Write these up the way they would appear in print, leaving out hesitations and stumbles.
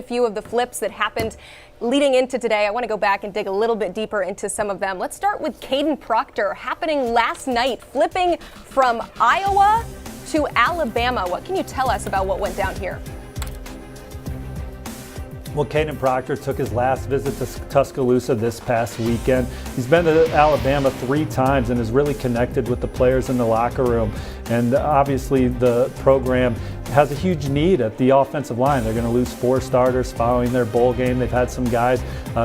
A few of the flips that happened leading into today. I want to go back and dig a little bit deeper into some of them. Let's start with Kadyn Proctor happening last night, flipping from Iowa to Alabama. What can you tell us about what went down here? Well, Kadyn Proctor took his last visit to Tuscaloosa this past weekend. He's been to Alabama 3 times and has really connected with the players in the locker room. And obviously the program has a huge need at the offensive line. They're going to lose 4 starters following their bowl game. They've had some guys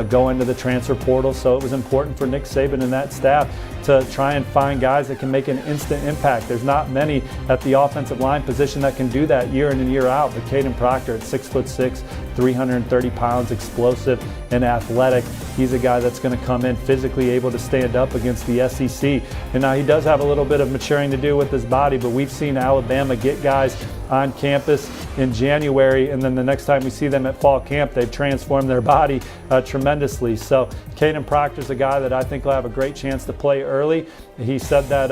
go into the transfer portal, so it was important for Nick Saban and that staff to try and find guys that can make an instant impact. There's not many at the offensive line position that can do that year in and year out, but Kadyn Proctor at 6'6", 330 pounds, explosive and athletic. He's a guy that's going to come in physically able to stand up against the SEC. And now he does have a little bit of maturing to do with his body, but we've seen Alabama get guys on campus in January, and then the next time we see them at fall camp, they've transformed their body tremendously. So Kadyn Proctor's a guy that I think will have a great chance to play early. He said that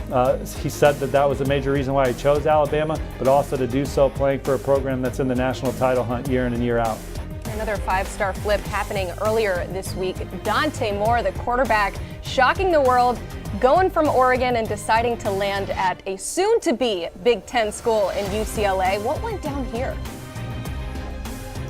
that was a major reason why he chose Alabama, but also to do so playing for a program that's in the national title hunt year in and year out. Another 5-star flip happening earlier this week. Dante Moore, the quarterback, shocking the world, going from Oregon and deciding to land at a soon-to-be Big Ten school in UCLA. What went down here?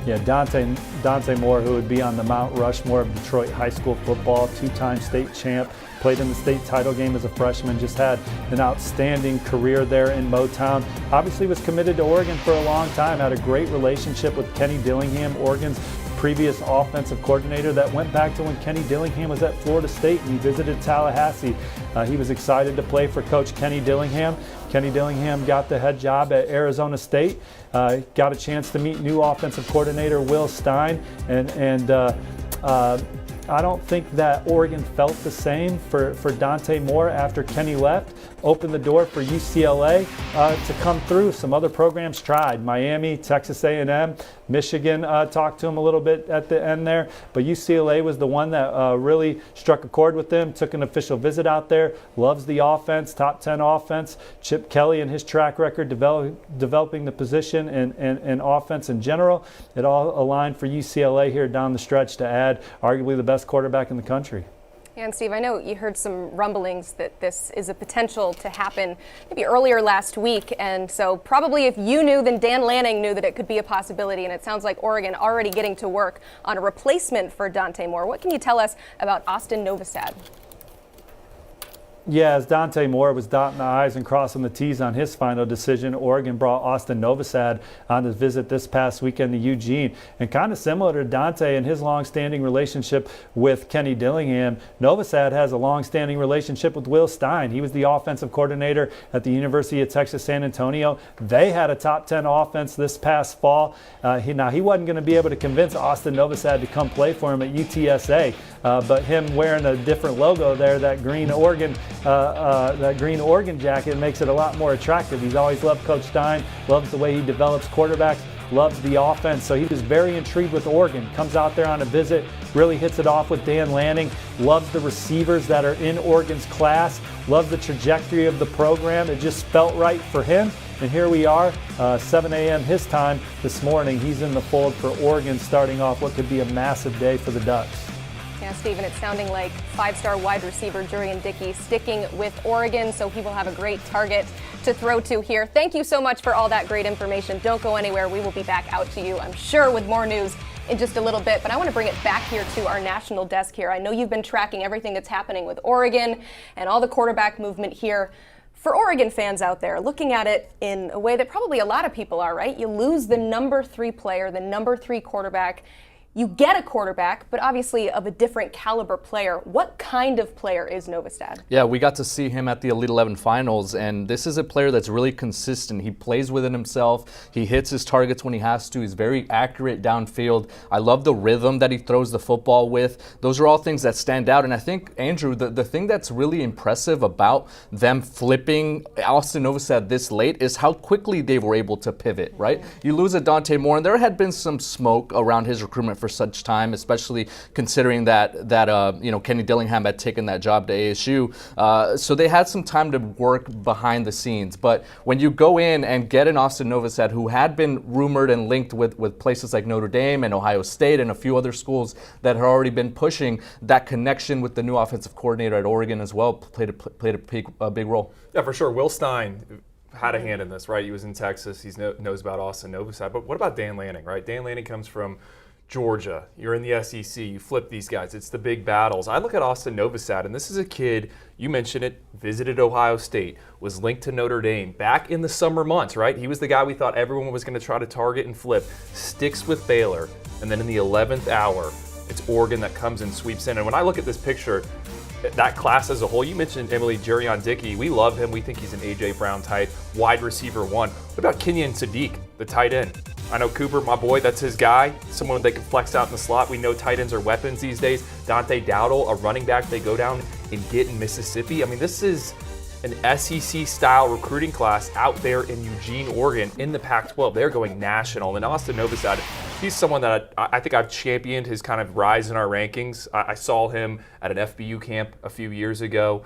Yeah, Dante Moore, who would be on the Mount Rushmore of Detroit high school football, 2-time state champ, played in the state title game as a freshman, just had an outstanding career there in Motown. Obviously was committed to Oregon for a long time, had a great relationship with Kenny Dillingham, Oregon's previous offensive coordinator, that went back to when Kenny Dillingham was at Florida State and he visited Tallahassee. He was excited to play for Coach Kenny Dillingham. Kenny Dillingham got the head job at Arizona State, got a chance to meet new offensive coordinator Will Stein, and I don't think that Oregon felt the same for Dante Moore after Kenny left. Opened the door for UCLA to come through. Some other programs tried. Miami, Texas A&M, Michigan talked to him a little bit at the end there. But UCLA was the one that really struck a chord with them, took an official visit out there, loves the offense, top 10 offense. Chip Kelly and his track record developing the position and offense in general. It all aligned for UCLA here down the stretch to add arguably the best quarterback in the country. And Steve, I know you heard some rumblings that this is a potential to happen maybe earlier last week, and so probably if you knew, then Dan Lanning knew that it could be a possibility, and it sounds like Oregon already getting to work on a replacement for Dante Moore. What can you tell us about Austin Novosad? Yeah, as Dante Moore was dotting the I's and crossing the T's on his final decision, Oregon brought Austin Novosad on his visit this past weekend to Eugene. And kind of similar to Dante and his long-standing relationship with Kenny Dillingham, Novosad has a long-standing relationship with Will Stein. He was the offensive coordinator at the University of Texas San Antonio. They had a top 10 offense this past fall. He wasn't going to be able to convince Austin Novosad to come play for him at UTSA, but him wearing a different logo there, that green Oregon jacket, makes it a lot more attractive. He's always loved Coach Stein, loves the way he develops quarterbacks, loves the offense. So he was very intrigued with Oregon. Comes out there on a visit, really hits it off with Dan Lanning, loves the receivers that are in Oregon's class, loves the trajectory of the program. It just felt right for him. And here we are, 7 a.m. his time this morning. He's in the fold for Oregon, starting off what could be a massive day for the Ducks. Yeah, Stephen, it's sounding like 5-star wide receiver Jurian Dickey sticking with Oregon, so he will have a great target to throw to here. Thank you so much for all that great information. Don't go anywhere. We will be back out to you, I'm sure, with more news in just a little bit. But I want to bring it back here to our national desk here. I know you've been tracking everything that's happening with Oregon and all the quarterback movement here. For Oregon fans out there, looking at it in a way that probably a lot of people are, right? You lose the number 3 player, the number 3 quarterback. You get a quarterback, but obviously of a different caliber player. What kind of player is Novosad? Yeah, we got to see him at the Elite 11 finals, and this is a player that's really consistent. He plays within himself. He hits his targets when he has to. He's very accurate downfield. I love the rhythm that he throws the football with. Those are all things that stand out, and I think, Andrew, the thing that's really impressive about them flipping Austin Novosad this late is how quickly they were able to pivot, right? You lose a Dante Moore, and there had been some smoke around his recruitment for such time, especially considering that Kenny Dillingham had taken that job to ASU. So they had some time to work behind the scenes. But when you go in and get an Austin Novosad, who had been rumored and linked with places like Notre Dame and Ohio State and a few other schools that had already been pushing, that connection with the new offensive coordinator at Oregon as well played a big role. Yeah, for sure. Will Stein had a hand in this, right? He was in Texas. He knows about Austin Novosad. But what about Dan Lanning, right? Dan Lanning comes from Georgia. You're in the SEC. You flip these guys. It's the big battles. I look at Austin Novosad, and this is a kid, you mentioned it, visited Ohio State, was linked to Notre Dame back in the summer months, right? He was the guy we thought everyone was going to try to target and flip. Sticks with Baylor. And then in the 11th hour, it's Oregon that comes and sweeps in. And when I look at this picture, that class as a whole, you mentioned Emily Jerion Dickey. We love him. We think he's an A.J. Brown type, wide receiver one. What about Kenyon Sadiq, the tight end? I know Cooper, my boy, that's his guy. Someone they can flex out in the slot. We know tight ends are weapons these days. Dante Dowdle, a running back they go down and get in Mississippi. I mean, this is an SEC-style recruiting class out there in Eugene, Oregon, in the Pac-12. They're going national. And Austin Novosad, he's someone that I think I've championed his kind of rise in our rankings. I saw him at an FBU camp a few years ago.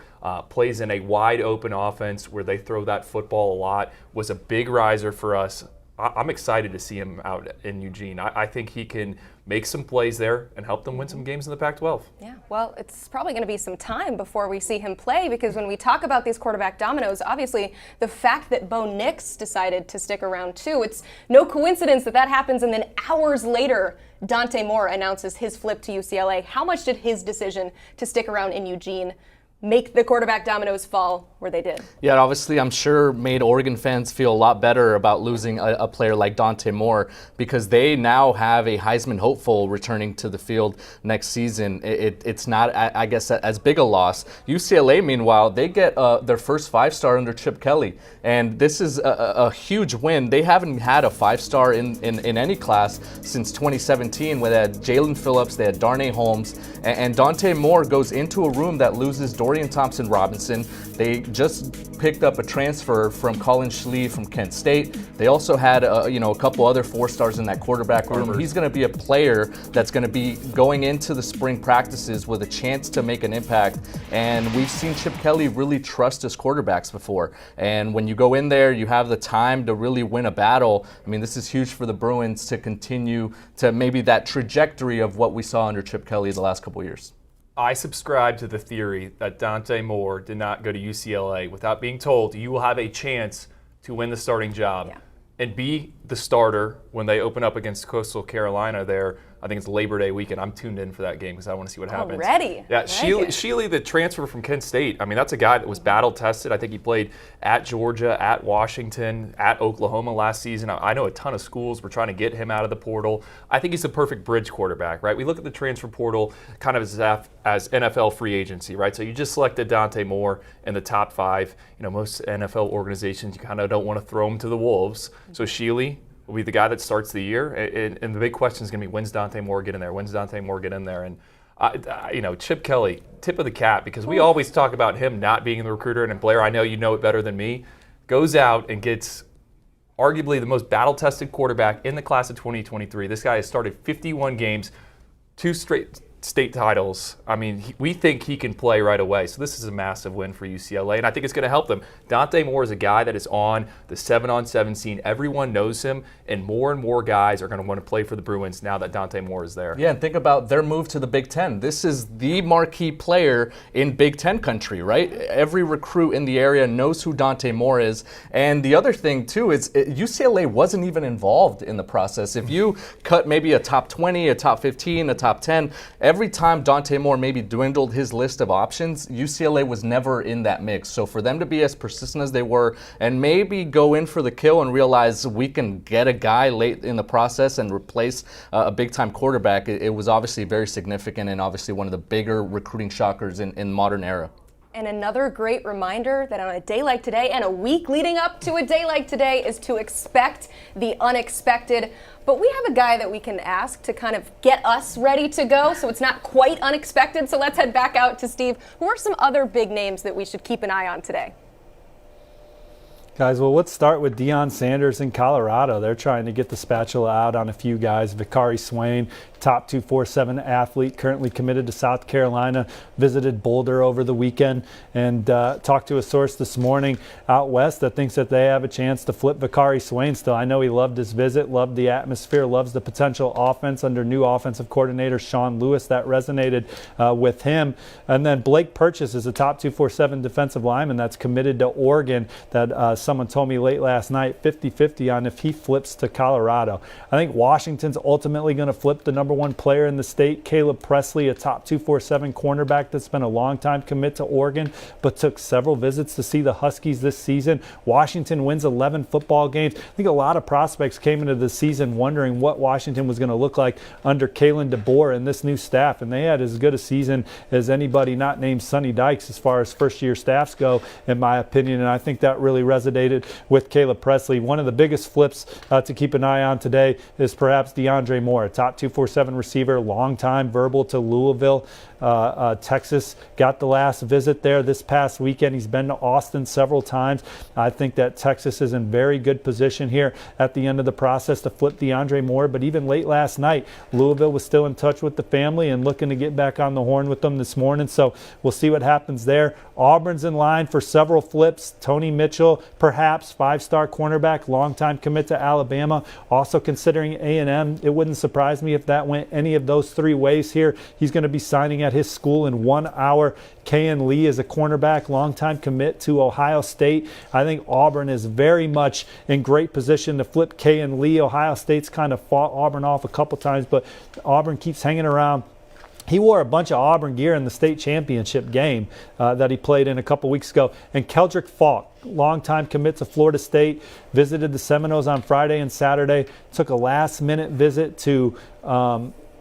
Plays in a wide-open offense where they throw that football a lot. Was a big riser for us. I'm excited to see him out in Eugene. I think he can make some plays there and help them win some games in the Pac-12. Yeah, well, it's probably going to be some time before we see him play, because when we talk about these quarterback dominoes, obviously the fact that Bo Nix decided to stick around too, it's no coincidence that happens, and then hours later, Dante Moore announces his flip to UCLA. How much did his decision to stick around in Eugene make the quarterback dominoes fall where they did? Yeah, obviously, I'm sure made Oregon fans feel a lot better about losing a player like Dante Moore, because they now have a Heisman hopeful returning to the field next season. It's not, I guess, as big a loss. UCLA, meanwhile, they get their first 5-star under Chip Kelly, and this is a huge win. They haven't had a 5-star in any class since 2017, where they had Jalen Phillips, they had Darnay Holmes, and Dante Moore goes into a room that loses Dorian Thompson-Robinson. They just picked up a transfer from Colin Schlee from Kent State. They also had a couple other 4-stars in that quarterback room. He's going to be a player that's going to be going into the spring practices with a chance to make an impact. And we've seen Chip Kelly really trust his quarterbacks before. And when you go in there, you have the time to really win a battle. I mean, this is huge for the Bruins to continue to maybe that trajectory of what we saw under Chip Kelly the last couple of years. I subscribe to the theory that Dante Moore did not go to UCLA without being told you will have a chance to win the starting job and be the starter when they open up against Coastal Carolina there. I think it's Labor Day weekend. I'm tuned in for that game because I want to see what happens. Already? Yeah, Sheely, the transfer from Kent State, I mean, that's a guy that was battle-tested. I think he played at Georgia, at Washington, at Oklahoma last season. I know a ton of schools were trying to get him out of the portal. I think he's the perfect bridge quarterback, right? We look at the transfer portal kind of as NFL free agency, right? So you just selected Dante Moore in the top 5. You know, most NFL organizations, you kind of don't want to throw him to the wolves. So Sheely will be the guy that starts the year, and the big question is going to be, when's Dante Moore get in there? When's Dante Moore get in there? And Chip Kelly, tip of the cap, because we always talk about him not being the recruiter, and Blair, I know you know it better than me, goes out and gets arguably the most battle-tested quarterback in the class of 2023. This guy has started 51 games, 2 straight state titles. I mean, we think he can play right away. So this is a massive win for UCLA, and I think it's going to help them. Dante Moore is a guy that is on the 7-on-7 scene. Everyone knows him, and more guys are going to want to play for the Bruins now that Dante Moore is there. Yeah, and think about their move to the Big Ten. This is the marquee player in Big Ten country, right? Every recruit in the area knows who Dante Moore is. And the other thing, too, is UCLA wasn't even involved in the process. If you cut maybe a top 20, a top 15, a top 10, every time Dante Moore maybe dwindled his list of options, UCLA was never in that mix. So for them to be as persistent as they were and maybe go in for the kill and realize we can get a guy late in the process and replace a big-time quarterback, it was obviously very significant and obviously one of the bigger recruiting shockers in modern era. And another great reminder that on a day like today and a week leading up to a day like today is to expect the unexpected. But we have a guy that we can ask to kind of get us ready to go, so it's not quite unexpected. So let's head back out to Steve. Who are some other big names that we should keep an eye on today? Guys, well, let's start with Deion Sanders in Colorado. They're trying to get the spatula out on a few guys. Vicari Swain, top 247 athlete, currently committed to South Carolina, visited Boulder over the weekend, and talked to a source this morning out west that thinks that they have a chance to flip Vicari Swain still. I know he loved his visit, loved the atmosphere, loves the potential offense under new offensive coordinator Sean Lewis. That resonated with him. And then Blake Purchase is a top 247 defensive lineman that's committed to Oregon that someone told me late last night, 50-50 on if he flips to Colorado. I think Washington's ultimately going to flip the number one player in the state, Caleb Presley, a top 247 cornerback that's been a long time commit to Oregon, but took several visits to see the Huskies this season. Washington wins 11 football games. I think a lot of prospects came into the season wondering what Washington was going to look like under Kalen DeBoer and this new staff, and they had as good a season as anybody not named Sonny Dykes as far as first-year staffs go, in my opinion, and I think that really resonated with Caleb Presley. One of the biggest flips to keep an eye on today is perhaps Dante Moore, a top 247 receiver, long time verbal to Louisville, Texas. Got the last visit there this past weekend. He's been to Austin several times. I think that Texas is in very good position here at the end of the process to flip Dante Moore. But even late last night, Louisville was still in touch with the family and looking to get back on the horn with them this morning. So we'll see what happens there. Auburn's in line for several flips. Tony Mitchell, perhaps five-star cornerback, longtime commit to Alabama. Also considering A&M. It wouldn't surprise me if that went any of those three ways here. He's going to be signing at his school in 1 hour. Kayan Lee is a cornerback, longtime commit to Ohio State. I think Auburn is very much in great position to flip Kayan Lee. Ohio State's kind of fought Auburn off a couple times, but Auburn keeps hanging around. He wore a bunch of Auburn gear in the state championship game that he played in a couple weeks ago. And Keldrick Falk, longtime commit to Florida State, visited the Seminoles on Friday and Saturday, took a last-minute visit to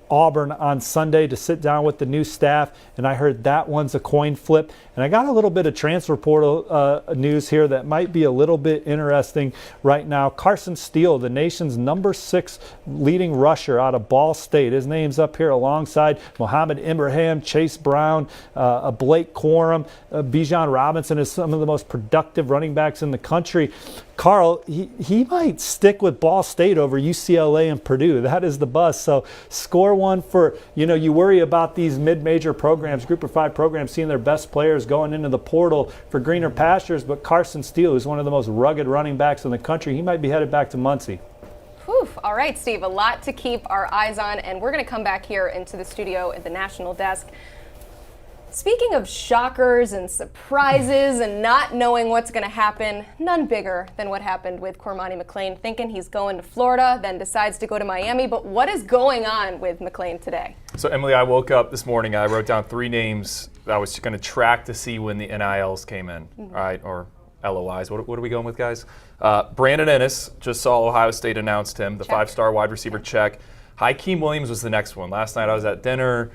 Auburn on Sunday to sit down with the new staff, and I heard that one's a coin flip. And I got a little bit of transfer portal news here that might be a little bit interesting right now. Carson Steele, the nation's number 6 leading rusher out of Ball State. His name's up here alongside Mohamed Ibrahim, Chase Brown, Blake Corum. Bijan Robinson is some of the most productive running backs in the country. Carl, he might stick with Ball State over UCLA and Purdue. That is the buzz. So score one for, you worry about these mid-major programs, Group of 5 programs, seeing their best players going into the portal for greener pastures. But Carson Steele is one of the most rugged running backs in the country. He might be headed back to Muncie. Whew. All right, Steve, a lot to keep our eyes on. And we're going to come back here into the studio at the National Desk. Speaking of shockers and surprises and not knowing what's going to happen, none bigger than what happened with Kormani McLean, thinking he's going to Florida, then decides to go to Miami. But what is going on with McLean today? So, Emily, I woke up this morning. I wrote down 3 names that I was going to track to see when the NILs came in, right, or LOIs. What are we going with, guys? Brandon Ennis, just saw Ohio State announced him, the 5-star wide receiver check. Hakeem Williams was the next one. Last night I was at dinner.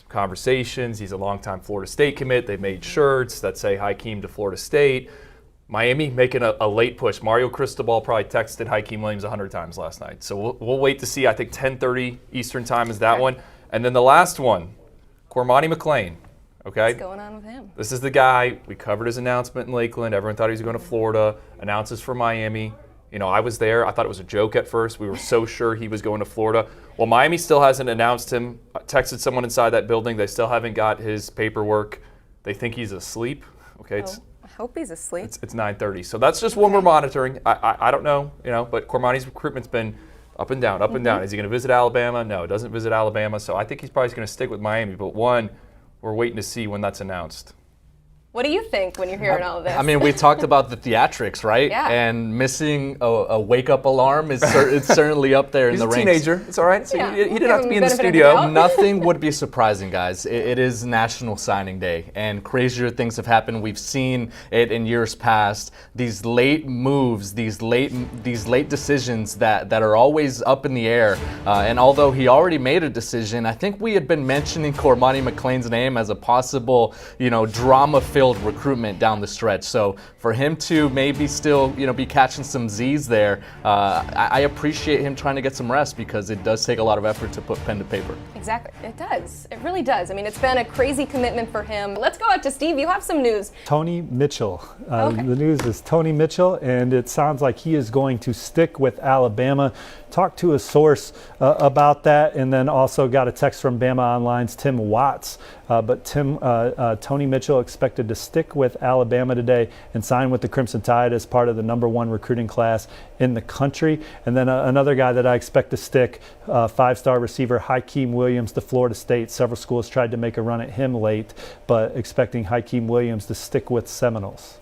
Conversations. He's a longtime Florida State commit. They made shirts that say Hakeem to Florida State. Miami making a late push. Mario Cristobal probably texted Hakeem Williams 100 times last night. So we'll wait to see. I think 10:30 Eastern time is that one. And then the last one, Cormani McClain. Okay? What's going on with him? This is the guy. We covered his announcement in Lakeland. Everyone thought he was going to Florida. Announces for Miami. I was there. I thought it was a joke at first. We were so sure he was going to Florida. Well, Miami still hasn't announced him. I texted someone inside that building. They still haven't got his paperwork. They think he's asleep. Okay, I hope he's asleep. It's 9:30. So that's just one we're monitoring. I don't know, but Cormani's recruitment's been up and down, up and down. Is he going to visit Alabama? No, doesn't visit Alabama. So I think he's probably going to stick with Miami. But we're waiting to see when that's announced. What do you think when you're hearing all of this? I mean, we talked about the theatrics, right? Yeah. And missing a wake-up alarm is it's certainly up there in the ranks. He's a teenager. It's all right. So Yeah, he didn't have to be in the benefit of the studio. doubt. Nothing would be surprising, guys. It is National Signing Day, and crazier things have happened. We've seen it in years past. These late moves, these late decisions that are always up in the air. And although he already made a decision, I think we had been mentioning Kormani McClain's name as a possible, drama-filled failed recruitment down the stretch. So for him to maybe still, be catching some Z's there, I appreciate him trying to get some rest, because it does take a lot of effort to put pen to paper. Exactly. It does. It really does. I mean, it's been a crazy commitment for him. Let's go out to Steve. You have some news. Tony Mitchell. Okay. The news is Tony Mitchell, and it sounds like he is going to stick with Alabama. Talked to a source about that, and then also got a text from Bama Online's Tim Watts. But Tony Mitchell expected to stick with Alabama today and sign with the Crimson Tide as part of the #1 recruiting class in the country. And then another guy that I expect to stick, 5-star receiver Hakeem Williams to Florida State. Several schools tried to make a run at him late, but expecting Hakeem Williams to stick with Seminoles.